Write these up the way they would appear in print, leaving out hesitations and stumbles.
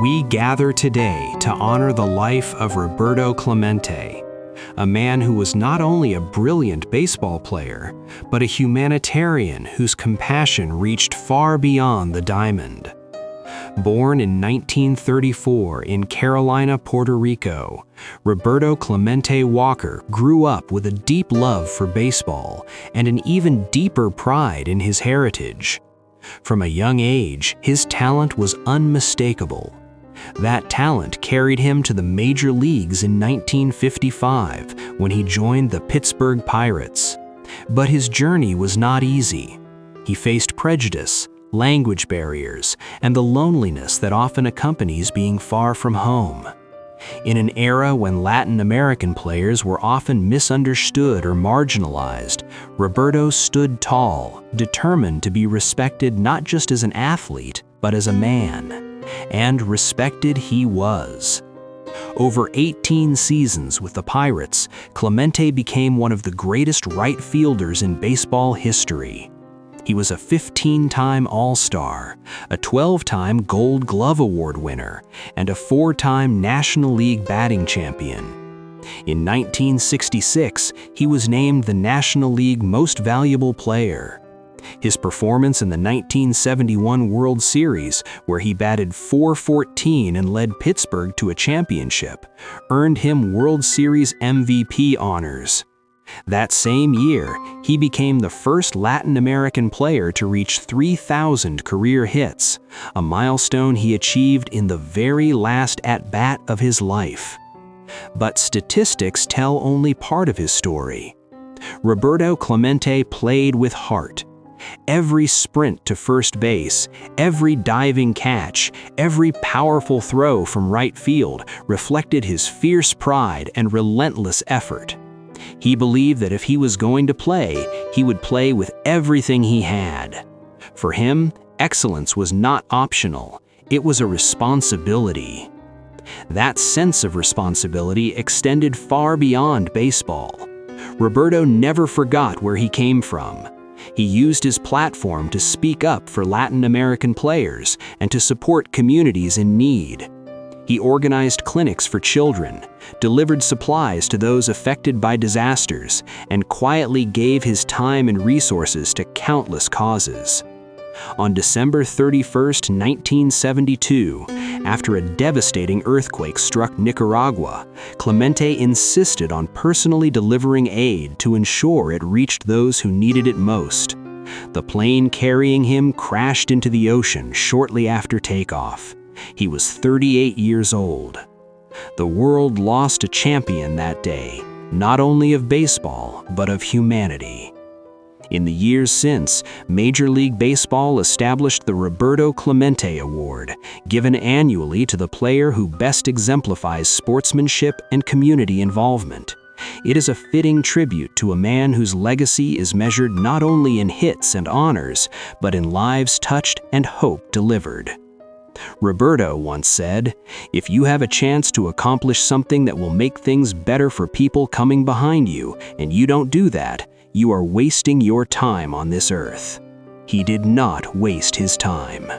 We gather today to honor the life of Roberto Clemente, a man who was not only a brilliant baseball player, but a humanitarian whose compassion reached far beyond the diamond. Born in 1934 in Carolina, Puerto Rico, Roberto Clemente Walker grew up with a deep love for baseball and an even deeper pride in his heritage. From a young age, his talent was unmistakable. That talent carried him to the major leagues in 1955 when he joined the Pittsburgh Pirates. But his journey was not easy. He faced prejudice, language barriers, and the loneliness that often accompanies being far from home. In an era when Latin American players were often misunderstood or marginalized, Roberto stood tall, determined to be respected not just as an athlete, but as a man. And respected he was. Over 18 seasons with the Pirates, Clemente became one of the greatest right fielders in baseball history. He was a 15-time All-Star, a 12-time Gold Glove Award winner, and a 4-time National League batting champion. In 1966, he was named the National League Most Valuable Player. His performance in the 1971 World Series, where he batted .414 and led Pittsburgh to a championship, earned him World Series MVP honors. That same year, he became the first Latin American player to reach 3,000 career hits, a milestone he achieved in the very last at-bat of his life. But statistics tell only part of his story. Roberto Clemente played with heart. Every sprint to first base, every diving catch, every powerful throw from right field reflected his fierce pride and relentless effort. He believed that if he was going to play, he would play with everything he had. For him, excellence was not optional, it was a responsibility. That sense of responsibility extended far beyond baseball. Roberto never forgot where he came from. He used his platform to speak up for Latin American players and to support communities in need. He organized clinics for children, delivered supplies to those affected by disasters, and quietly gave his time and resources to countless causes. On December 31, 1972, after a devastating earthquake struck Nicaragua, Clemente insisted on personally delivering aid to ensure it reached those who needed it most. The plane carrying him crashed into the ocean shortly after takeoff. He was 38 years old. The world lost a champion that day, not only of baseball, but of humanity. In the years since, Major League Baseball established the Roberto Clemente Award, given annually to the player who best exemplifies sportsmanship and community involvement. It is a fitting tribute to a man whose legacy is measured not only in hits and honors, but in lives touched and hope delivered. Roberto once said, "If you have a chance to accomplish something that will make things better for people coming behind you, and you don't do that, you are wasting your time on this earth." He did not waste his time.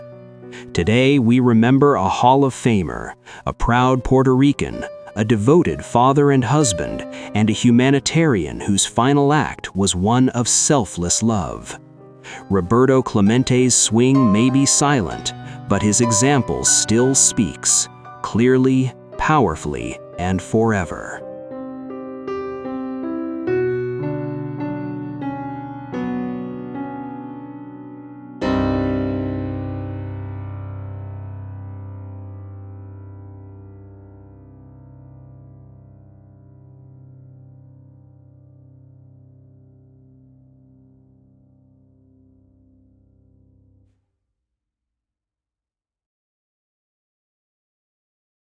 Today, we remember a Hall of Famer, a proud Puerto Rican, a devoted father and husband, and a humanitarian whose final act was one of selfless love. Roberto Clemente's swing may be silent, but his example still speaks, clearly, powerfully, and forever.